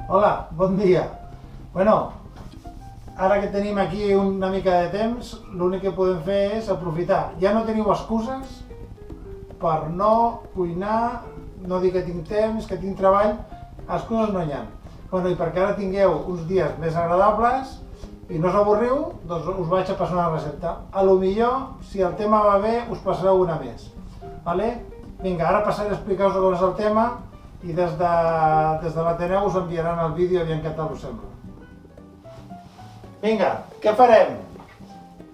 Hola, bon dia. Bueno, ara que tenim aquí una mica de temps, l'únic que podem fer és aprofitar. Ja no teniu excuses per no cuinar, no dir que tinc temps, que tinc treball, excuses no hi ha. Bueno, i perquè ara tingueu uns dies més agradables i no us avorriu, doncs us vaig a passar una recepta. A lo millor, si el tema va bé, us passareu una més. Vale? Vinga, ara passaré a explicar-vos com és el tema i des de l'Ateneu us enviaran el vídeo aviam què tal us sembla. Vinga, què farem?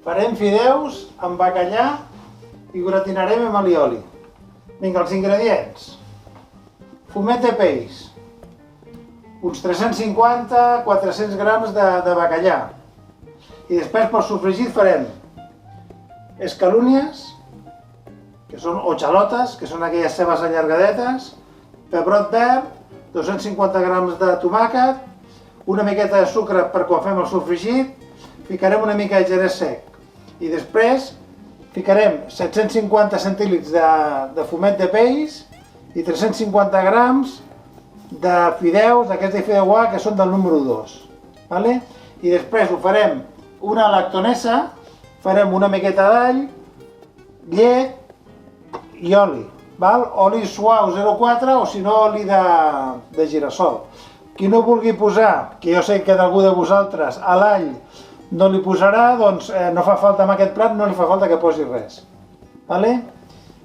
Farem fideus amb bacallà i gratinarem amb alioli. Vinga, els ingredients. Fumet de peix, uns 350-400 grams de bacallà. I després per sofregit farem escalúnies, que són o xalotes, que són aquelles cebes allargadetes, pebrot verd, 250 grams de tomàquet, una miqueta de sucre per quan fem el sofregit, ficarem una mica de gerès sec i després ficarem 750 centílitres de fumet de peix i 350 grams de fideus, d'aquests de fideuà que són del número 2. Vale? I després ho farem una lactonesa, farem una miqueta d'all, llet i oli. Val? Oli suau 0,4 o si no oli de girassol. Qui no vulgui posar, que jo sé que d'algú de vosaltres a l'all no li posarà, doncs no fa falta amb aquest plat, no li fa falta que posi res. Vale?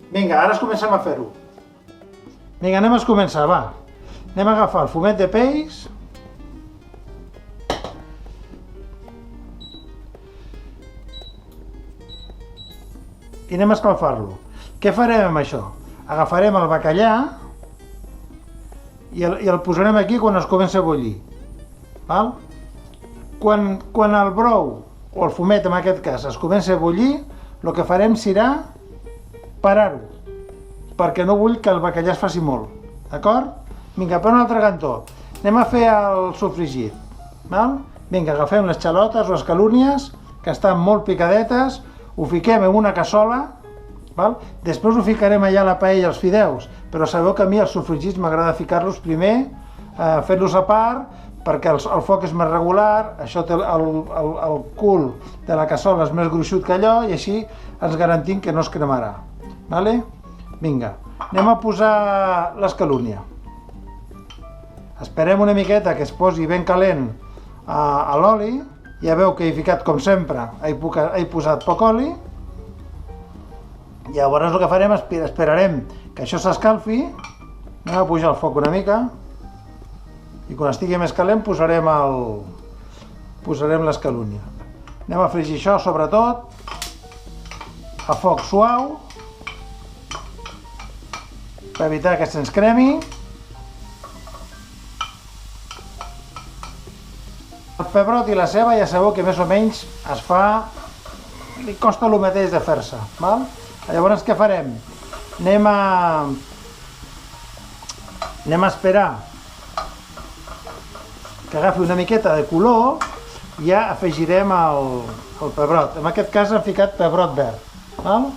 Vinga, ara comencem a fer-ho. Vinga, anem a començar, va. Anem a agafar el fumet de peix. I anem a escalfar-lo. Què farem amb això? Agafarem el bacallà i el posarem aquí quan es comença a bullir. Val? Quan el brou, o el fumet en aquest cas, es comença a bullir, el que farem serà parar-ho, perquè no vull que el bacallà es faci molt. D'acord? Vinga, per un altre cantó. Anem a fer el sofregit. Val? Vinga, agafem les xalotes o escalúnies, que estan molt picadetes, ho fiquem en una cassola. Val? Després ho ficarem allà a la paella els fideus, però sabeu que a mi els sofregits m'agrada ficar-los primer, fer-los a part, perquè el foc és més regular, això té el cul de la cassola és més gruixut que allò i així ens garantim que no es cremarà. Vale? Vinga, anem a posar l'escalúnia. Esperem una miqueta que es posi ben calent a l'oli. Ja veu que he ficat, com sempre, he posat poc oli. Llavors el que farem és esperarem que això s'escalfi, anem a pujar el foc una mica i quan estigui més calent posarem l'escalúnia. Anem a fregir això sobretot a foc suau per evitar que se'ns cremi. El pebrot i la ceba ja sabeu que més o menys es fa, li costa el mateix de fer-se, val? Llavors què farem? Anem a esperar que agafi una miqueta de color i ja afegirem el pebrot. En aquest cas hem ficat pebrot verd. Val?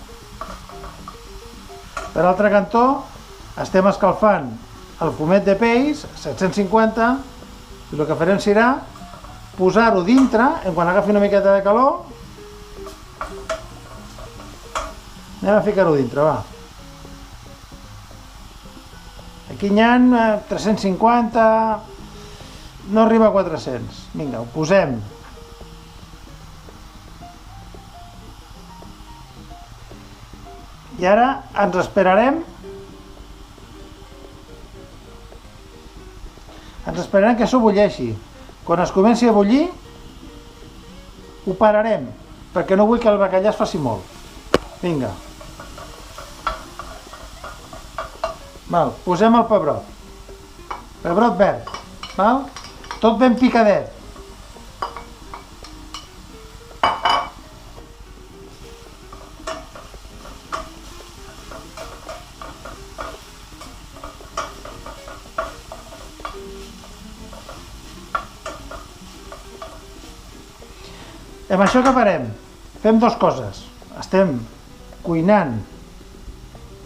Per l'altre cantó estem escalfant el fumet de peix, 750, i el que farem serà posar-ho dintre, quan agafi una miqueta de calor, anem a ficar-ho dintre, va. Aquí n'hi ha 350, no arriba a 400. Vinga, ho posem. I ara ens esperarem que això bulleixi. Quan es comenci a bullir, ho pararem, perquè no vull que el bacallà es faci molt. Vinga. Val, posem el pebrot verd, val? Tot ben picadet. I amb això què farem? Fem dues coses. Estem cuinant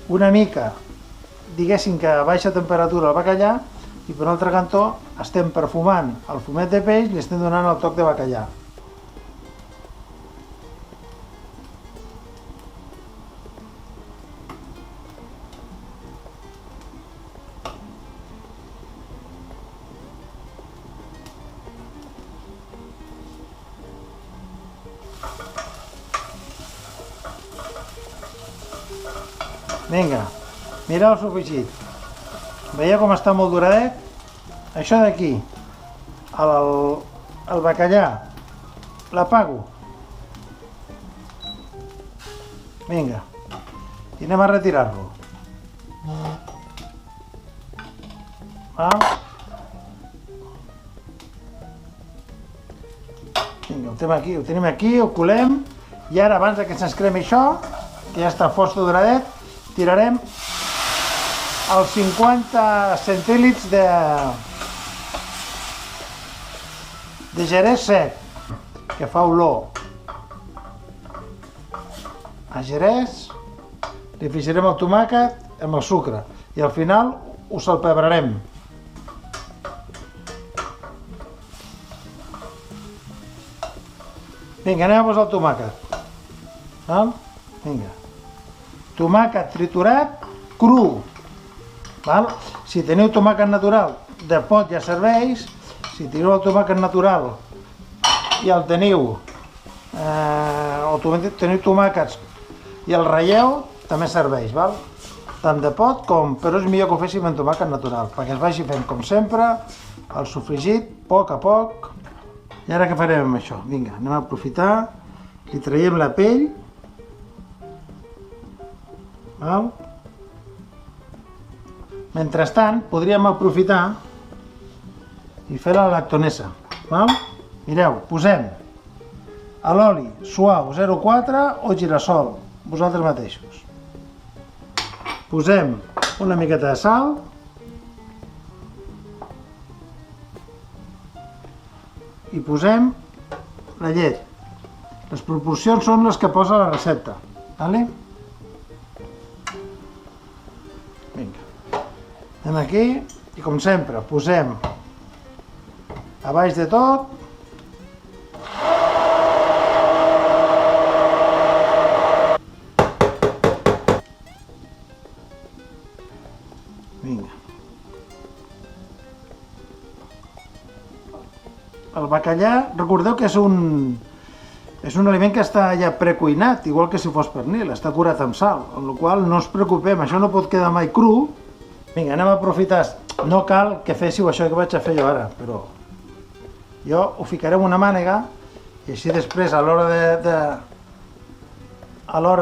una mica, diguéssim que a baixa temperatura el bacallà, i per un altre cantó estem perfumant el fumet de peix i li estem donant el toc de bacallà. Vinga, mireu el sofregit. Veieu com està molt doradet? Això d'aquí, el bacallà, l'apago. Vinga, i anem a retirar-lo. Vinga, ho tenim aquí, ho colem, i ara abans que se'ns cremi això, que ja està força doradet, tirarem els 50 centílitres de jerez sec, que fa olor a jerez, li afegirem el tomàquet amb el sucre i al final ho salpebrarem. Vinga, anem a posar el tomàquet. Vinga. Tomàquet triturat, cru. Si teniu tomàquet natural, de pot ja serveix. Si teniu el tomàquet natural i el teniu, o teniu tomàquets i el ratlleu, també serveix, tant de pot com, però és millor que ho féssim amb tomàquet natural, perquè es vagi fent, com sempre, el sofregit, a poc a poc. I ara què farem amb això? Vinga, anem a aprofitar, li traiem la pell, mentrestant podríem aprofitar i fer la lactonesa. Mireu, posem a l'oli suau 0,4 o girassol, vosaltres mateixos. Posem una miqueta de sal i posem la llet. Les proporcions són les que posa la recepta. Vinga, anem aquí i com sempre posem a baix de tot el bacallà. Recordeu que és un aliment que està ja precuinat, igual que si fos pernil, està curat amb sal, amb la qual cosa no us preocupem, això no pot quedar mai cru. Vinga, anem a aprofitar, no cal que féssiu això que vaig a fer jo ara, però jo ho ficaré en una mànega i així després a l'hora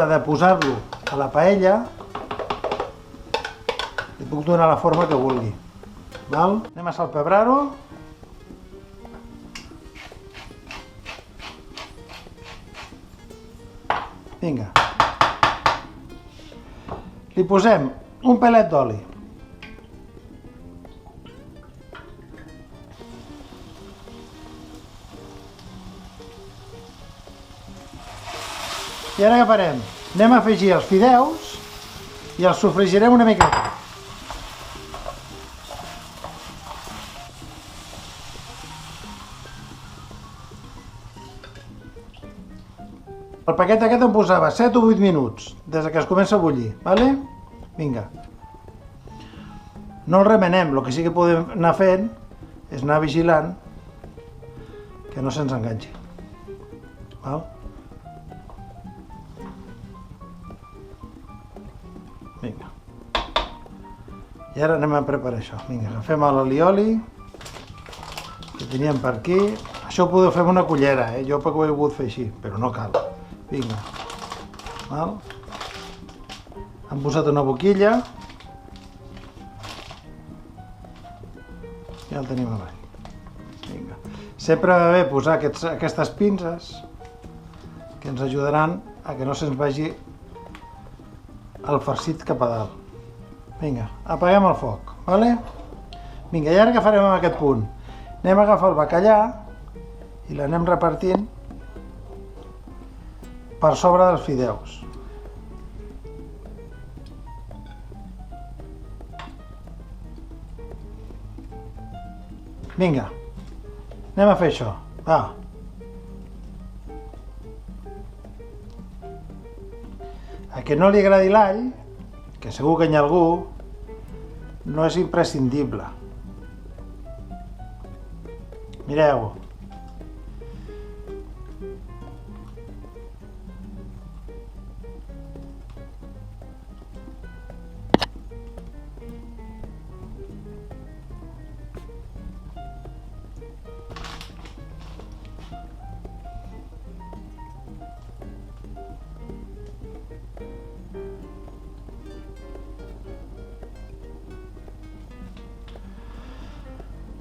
de posar-lo a la paella li puc donar la forma que vulgui. Anem a salpebrar-ho. Vinga, li posem un pelet d'oli. I ara què farem? Anem a afegir els fideus i els sofregirem una miqueta. El paquet aquest em posava 7 o 8 minuts, des que es comença a bullir, Vinga. No el remenem, el que sí que podem anar fent és anar vigilant que no se'ns enganxi. Vinga. I ara anem a preparar això. Vinga, agafem l'alioli que teníem per aquí. Això ho podeu fer amb una cullera, jo perquè ho he volgut fer així, però no cal. Vinga, hem posat una boquilla i el tenim avall. Vinga. Sempre va bé posar aquestes pinces que ens ajudaran a que no se'ns vagi el farcit cap a dalt. Vinga, apaguem el foc, Vinga, i ara què farem en aquest punt? Anem a agafar el bacallà i l'anem repartint per sobre dels fideus. Vinga, anem a fer això, va. A qui no li agradi l'all, que segur que hi ha algú, no és imprescindible. Mireu.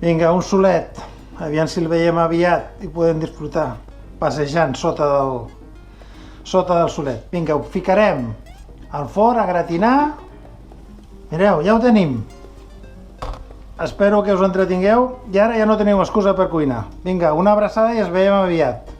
Vinga, un solet. Aviam si el veiem aviat i podem disfrutar passejant sota del solet. Vinga, ho ficarem al forn a gratinar. Mireu, ja ho tenim. Espero que us entretingueu i ara ja no teniu excusa per cuinar. Vinga, una abraçada i ens veiem aviat.